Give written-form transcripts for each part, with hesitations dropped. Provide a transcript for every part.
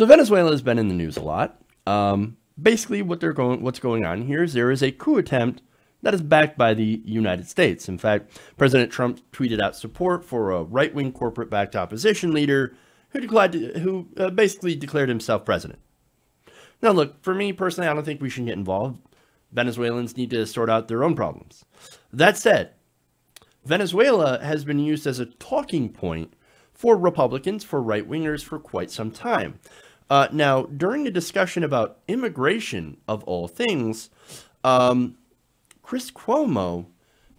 So Venezuela has been in the news a lot. Basically, what's going on here is there is a coup attempt that is backed by the United States. In fact, President Trump tweeted out support for a right-wing corporate-backed opposition leader who basically declared himself president. Now, look, for me personally, I don't think we should get involved. Venezuelans need to sort out their own problems. That said, Venezuela has been used as a talking point for Republicans, for right-wingers, for quite some time. Now, during a discussion about immigration, of all things, Chris Cuomo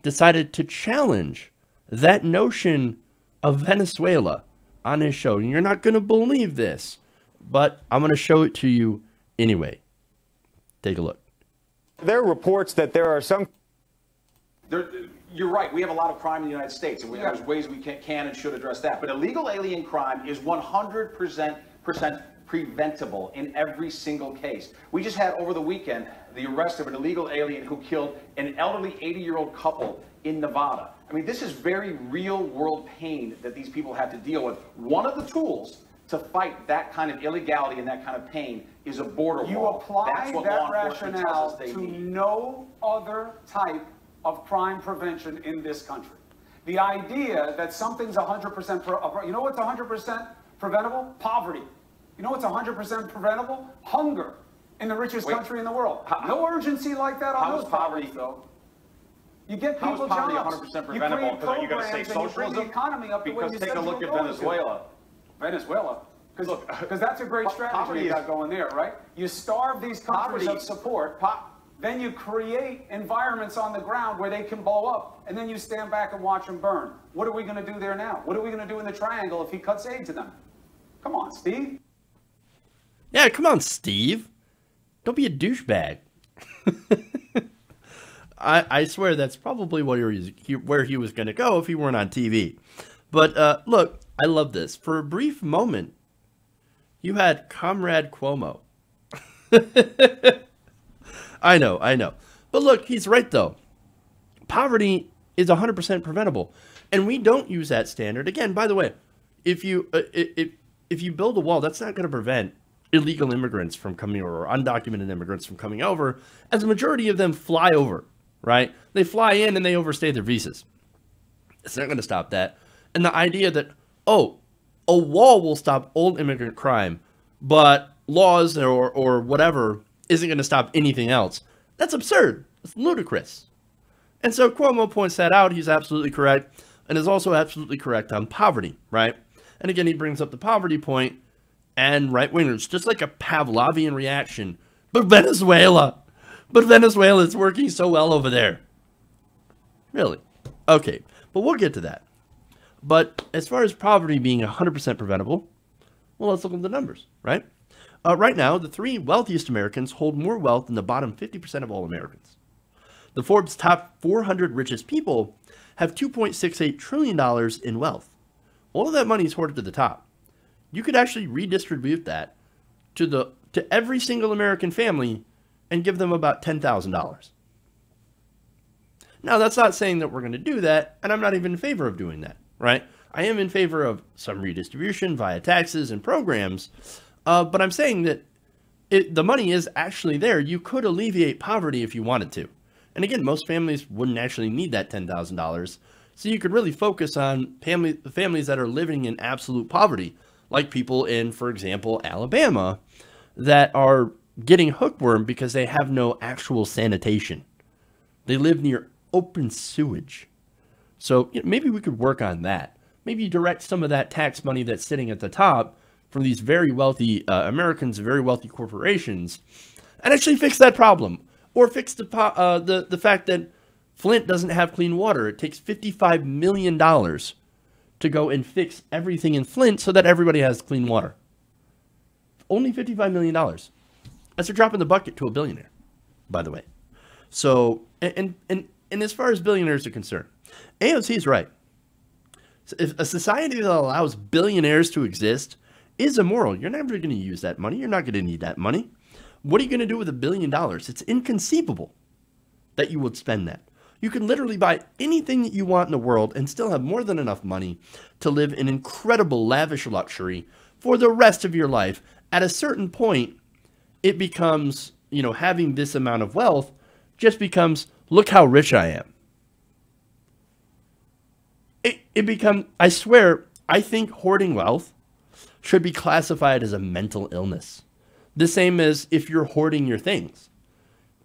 decided to challenge that notion of Venezuela on his show. And you're not going to believe this, but I'm going to show it to you anyway. Take a look. There are reports that there are some... You're right. We have a lot of crime in the United States, and there's ways we can and should address that. But illegal alien crime is 100% preventable in every single case. We just had over the weekend the arrest of an illegal alien who killed an elderly 80-year-old couple in Nevada. I mean, this is very real-world pain that these people have to deal with. One of the tools to fight that kind of illegality and that kind of pain is a border wall. You apply That's what that law enforcement tells rationale us they to need. no other type of crime prevention in this country. The idea that something's 100%, you know what's 100% preventable? Poverty. You know what's 100% preventable? Hunger in the richest country in the world. No urgency like that on those poverty, though. You get people jobs. How is poverty 100% preventable? Because are you going to say socialism? The economy up because take a look at Venezuela. Venezuela. Because that's a great strategy you got going there, right? You starve these countries of support. Then you create environments on the ground where they can blow up, and then you stand back and watch them burn. What are we going to do there now? What are we going to do in the triangle if he cuts aid to them? Come on, Steve. Yeah, come on, Steve. Don't be a douchebag. I swear that's probably where he was going to go if he weren't on TV. But look, I love this. For a brief moment, you had Comrade Cuomo. I know. But look, he's right, though. Poverty is 100% preventable. And we don't use that standard. Again, by the way, if you build a wall, that's not going to prevent illegal immigrants from coming over, or undocumented immigrants from coming over, as a majority of them fly over, right? They fly in and they overstay their visas. It's not going to stop that. And the idea that, oh, a wall will stop old immigrant crime, but laws or whatever isn't going to stop anything else. That's absurd. It's ludicrous. And so Cuomo points that out. He's absolutely correct, and is also absolutely correct on poverty, right? And again, he brings up the poverty point, and right-wingers, just like a Pavlovian reaction. But Venezuela is working so well over there. Really? Okay, but we'll get to that. But as far as poverty being 100% preventable, well, let's look at the numbers, right? Right now, the 3 wealthiest Americans hold more wealth than the bottom 50% of all Americans. The Forbes top 400 richest people have $2.68 trillion in wealth. All of that money is hoarded to the top. You could actually redistribute that to every single American family and give them about $10,000. Now, that's not saying that we're going to do that, and I'm not even in favor of doing that, right? I am in favor of some redistribution via taxes and programs, but I'm saying that the money is actually there. You could alleviate poverty if you wanted to. And again, most families wouldn't actually need that $10,000. So you could really focus on families that are living in absolute poverty, like people in, for example, Alabama, that are getting hookworm because they have no actual sanitation. They live near open sewage. So maybe we could work on that. Maybe direct some of that tax money that's sitting at the top from these very wealthy Americans, very wealthy corporations, and actually fix that problem. Or fix the fact that Flint doesn't have clean water. It takes $55 million to go and fix everything in Flint so that everybody has clean water. Only $55 million. That's a drop in the bucket to a billionaire, by the way. So, and as far as billionaires are concerned, AOC is right. If a society that allows billionaires to exist is immoral, you're never going to use that money. You're not going to need that money. What are you going to do with $1 billion? It's inconceivable that you would spend that. You can literally buy anything that you want in the world and still have more than enough money to live in incredible lavish luxury for the rest of your life at a certain point, it becomes, you know, having this amount of wealth just becomes, look how rich I am. It becomes, I swear, I think hoarding wealth should be classified as a mental illness. The same as if you're hoarding your things.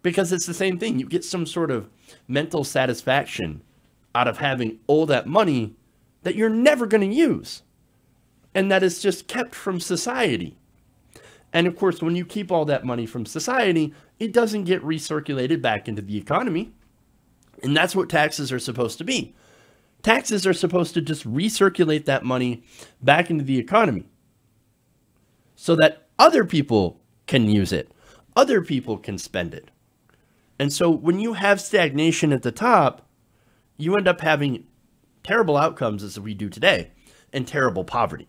Because it's the same thing. You get some sort of mental satisfaction out of having all that money that you're never going to use. And that is just kept from society. And of course, when you keep all that money from society, it doesn't get recirculated back into the economy. And that's what taxes are supposed to be. Taxes are supposed to just recirculate that money back into the economy so that other people can use it. Other people can spend it. And so when you have stagnation at the top, you end up having terrible outcomes as we do today and terrible poverty.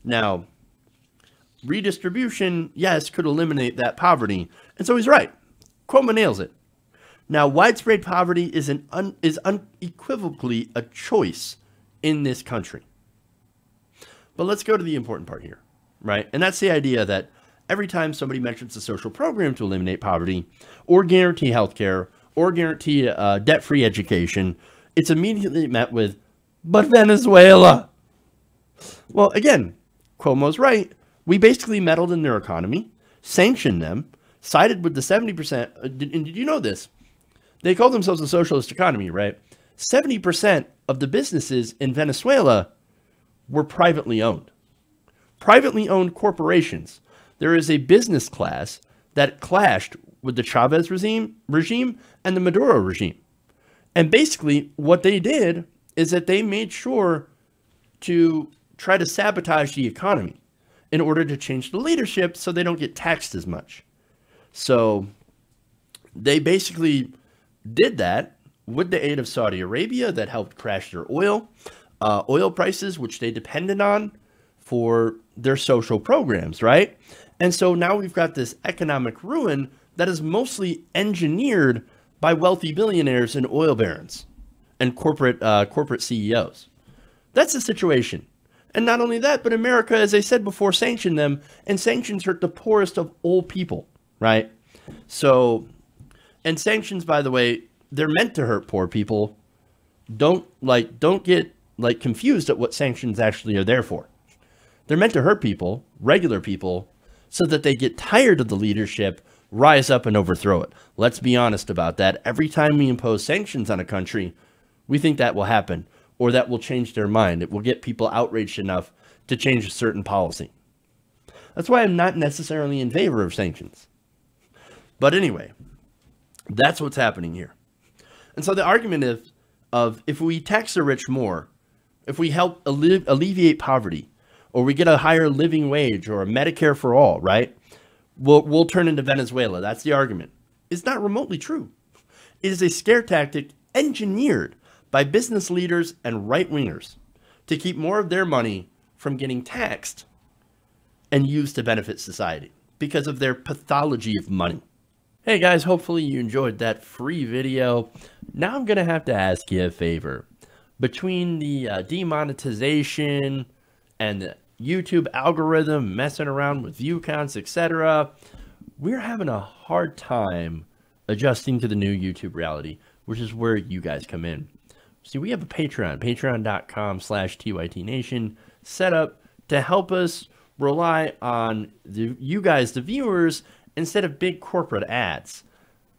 Now, redistribution, yes, could eliminate that poverty. And so he's right. Cuomo nails it. Now, widespread poverty is unequivocally a choice in this country. But let's go to the important part here, right? And that's the idea that every time somebody mentions a social program to eliminate poverty or guarantee healthcare or guarantee debt-free education, it's immediately met with, but Venezuela. Well, again, Cuomo's right. We basically meddled in their economy, sanctioned them, sided with the 70%. And did you know this? They call themselves a socialist economy, right? 70% of the businesses in Venezuela were privately owned. Privately owned corporations. There is a business class that clashed with the Chavez regime and the Maduro regime. And basically what they did is that they made sure to try to sabotage the economy in order to change the leadership so they don't get taxed as much. So they basically did that with the aid of Saudi Arabia that helped crash their oil prices, which they depended on for their social programs, right? And so now we've got this economic ruin that is mostly engineered by wealthy billionaires and oil barons and corporate CEOs. That's the situation. And not only that, but America, as I said before, sanctioned them, and sanctions hurt the poorest of all people, right? So, and sanctions, by the way, they're meant to hurt poor people. Don't get confused at what sanctions actually are there for. They're meant to hurt people, regular people, so that they get tired of the leadership, rise up and overthrow it. Let's be honest about that. Every time we impose sanctions on a country, we think that will happen, or that will change their mind. It will get people outraged enough to change a certain policy. That's why I'm not necessarily in favor of sanctions. But anyway, that's what's happening here. And so the argument is of if we tax the rich more, if we help alleviate poverty, or we get a higher living wage or a Medicare for all, right? We'll turn into Venezuela. That's the argument. It's not remotely true. It is a scare tactic engineered by business leaders and right-wingers to keep more of their money from getting taxed and used to benefit society because of their pathology of money. Hey guys, hopefully you enjoyed that free video. Now I'm going to have to ask you a favor. Between the demonetization and the YouTube algorithm messing around with view counts, etc., we're having a hard time adjusting to the new YouTube reality, which is where you guys come in. See, we have a Patreon, patreon.com/TYTNation, set up to help us rely on you guys, the viewers, instead of big corporate ads.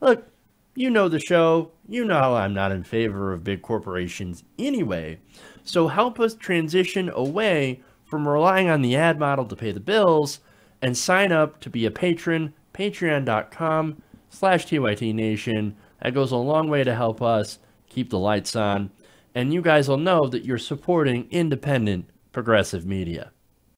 Look, you know the show. You know I'm not in favor of big corporations anyway. So help us transition away from relying on the ad model to pay the bills and sign up to be a patron, patreon.com/TYTNation. That goes a long way to help us keep the lights on. And you guys will know that you're supporting independent, progressive media.